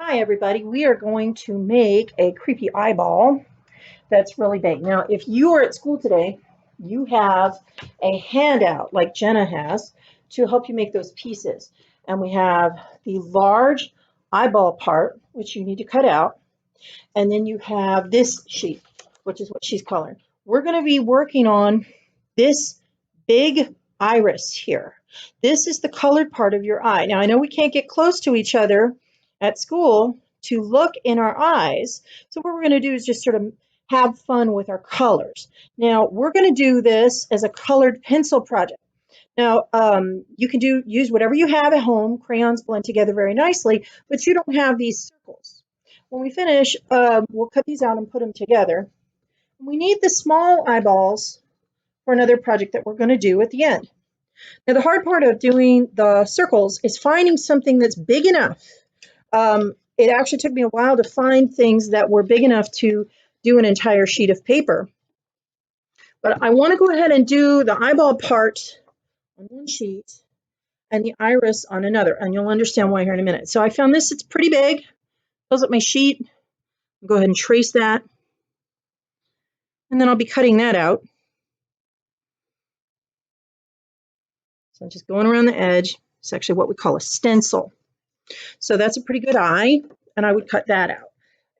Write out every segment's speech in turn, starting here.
Hi everybody, we are going to make a creepy eyeball that's really big. Now, if you are at school today, you have a handout like Jenna has to help you make those pieces. And we have the large eyeball part, which you need to cut out. And then you have this sheet, which is what she's coloring. We're going to be working on this big iris here. This is the colored part of your eye. Now, I know we can't get close to each other at school to look in our eyes. So what we're going to do is just sort of have fun with our colors. Now, we're going to do this as a colored pencil project. Now, you can use whatever you have at home. Crayons blend together very nicely, but you don't have these circles. When we finish, we'll cut these out and put them together. We need the small eyeballs for another project that we're going to do at the end. Now, the hard part of doing the circles is finding something that's big enough. It actually took me a while to find things that were big enough to do an entire sheet of paper. But I want to go ahead and do the eyeball part on one sheet and the iris on another, and you'll understand why here in a minute. So I found this, it's pretty big. Close up my sheet, go ahead and trace that, and then I'll be cutting that out. So I'm just going around the edge. It's actually what we call a stencil. So that's a pretty good eye, and I would cut that out.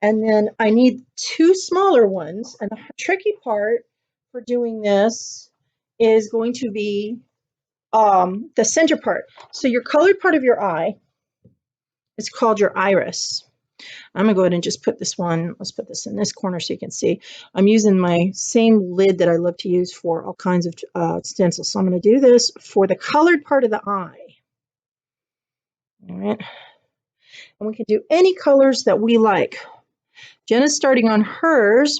And then I need two smaller ones, and the tricky part for doing this is going to be the center part. So your colored part of your eye is called your iris. I'm going to go ahead and just put this one, let's put this in this corner so you can see. I'm using my same lid that I love to use for all kinds of stencils. So I'm going to do this for the colored part of the eye. All right. And we can do any colors that we like. Jenna's starting on hers.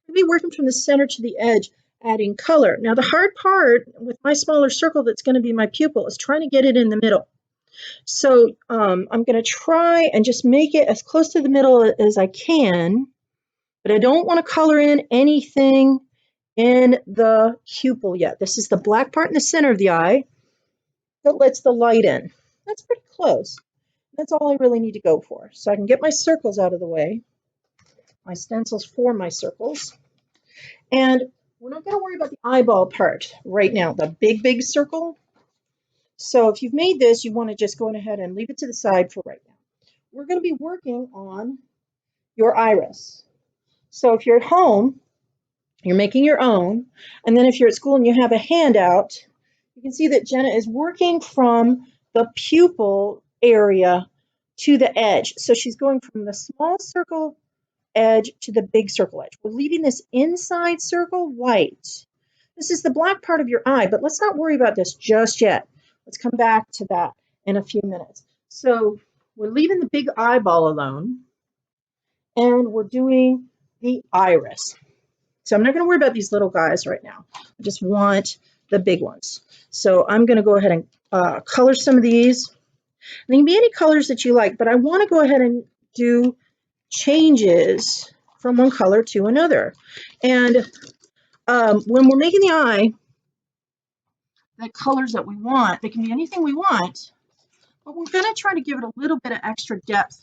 We'll be working from the center to the edge, adding color. Now the hard part with my smaller circle that's going to be my pupil is trying to get it in the middle. So I'm going to try and just make it as close to the middle as I can, but I don't want to color in anything in the pupil yet. This is the black part in the center of the eye that lets the light in. That's pretty close. That's all I really need to go for. So I can get my circles out of the way. My stencils for my circles. And we're not going to worry about the eyeball part right now, the big circle. So if you've made this, you want to just go ahead and leave it to the side for right now. We're going to be working on your iris. So if you're at home, you're making your own. And then if you're at school and you have a handout, you can see that Jenna is working from the pupil area to the edge. So she's going from the small circle edge to the big circle edge. We're leaving this inside circle white. This is the black part of your eye, but let's not worry about this just yet. Let's come back to that in a few minutes. So we're leaving the big eyeball alone, and we're doing the iris. So I'm not going to worry about these little guys right now. I just want the big ones. So I'm going to go ahead and color some of these. They can be any colors that you like, but I want to go ahead and do changes from one color to another. And when we're making the eye, the colors that we want, they can be anything we want, but we're going to try to give it a little bit of extra depth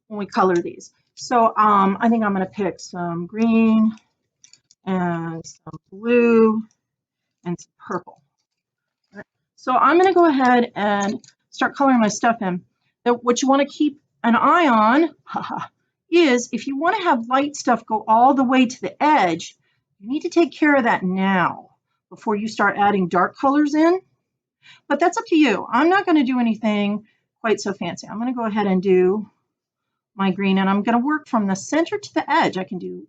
when we color these. So I think I'm going to pick some green and some blue and some purple. Right. So I'm going to go ahead and start coloring my stuff in. Now, what you want to keep an eye on is if you want to have light stuff go all the way to the edge, you need to take care of that now before you start adding dark colors in. But that's up to you. I'm not going to do anything quite so fancy. I'm going to go ahead and do my green, and I'm going to work from the center to the edge. I can do,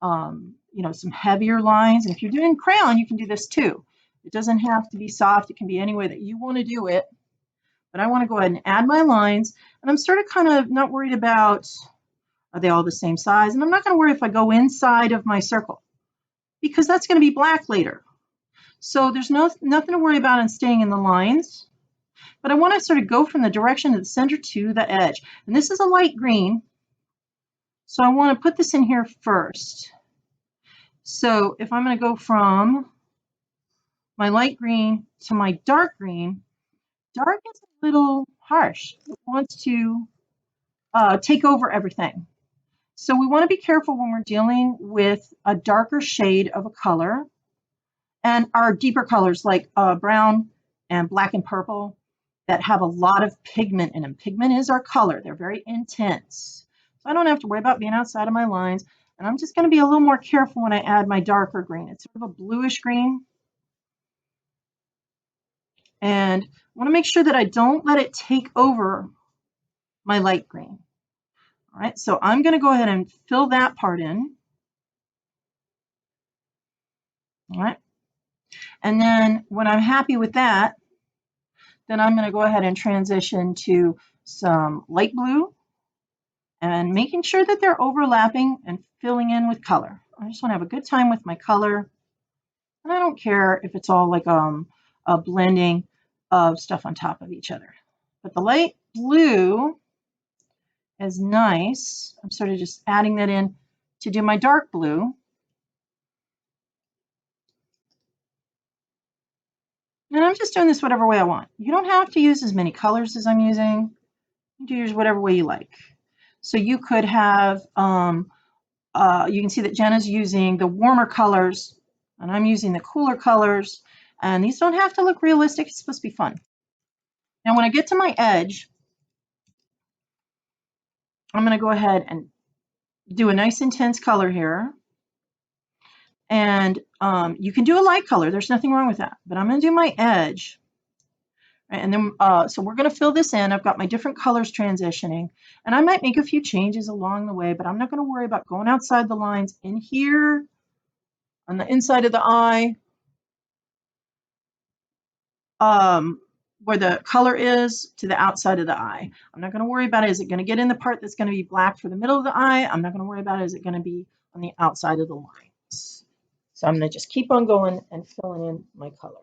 some heavier lines. And if you're doing crayon, you can do this too. It doesn't have to be soft. It can be any way that you want to do it. But I want to go ahead and add my lines. And I'm sort of kind of not worried about, are they all the same size? And I'm not going to worry if I go inside of my circle, because that's going to be black later. So there's nothing to worry about in staying in the lines. But I want to sort of go from the direction of the center to the edge. And this is a light green. So I want to put this in here first. So if I'm going to go from my light green to my dark green, dark is a little harsh. It wants to take over everything. So we want to be careful when we're dealing with a darker shade of a color, and our deeper colors like brown and black and purple that have a lot of pigment in them. Pigment is our color. They're very intense. So I don't have to worry about being outside of my lines. And I'm just going to be a little more careful when I add my darker green. It's sort of a bluish green. And I want to make sure that I don't let it take over my light green. All right, so I'm going to go ahead and fill that part in. All right. And then when I'm happy with that, then I'm going to go ahead and transition to some light blue and making sure that they're overlapping and filling in with color. I just want to have a good time with my color. And I don't care if it's all like a blending of stuff on top of each other. But the light blue is nice. I'm sort of just adding that in to do my dark blue. And I'm just doing this whatever way I want. You don't have to use as many colors as I'm using. You do use whatever way you like. So you could have, you can see that Jenna's using the warmer colors and I'm using the cooler colors. And these don't have to look realistic. It's supposed to be fun. Now, when I get to my edge, I'm going to go ahead and do a nice intense color here. And you can do a light color. There's nothing wrong with that. But I'm going to do my edge. Right, and then, so we're going to fill this in. I've got my different colors transitioning. And I might make a few changes along the way, but I'm not going to worry about going outside the lines in here on the inside of the eye. Where the color is to the outside of the eye. I'm not going to worry about it. Is it going to get in the part that's going to be black for the middle of the eye? I'm not going to worry about it. Is it going to be on the outside of the lines? So I'm going to just keep on going and filling in my color.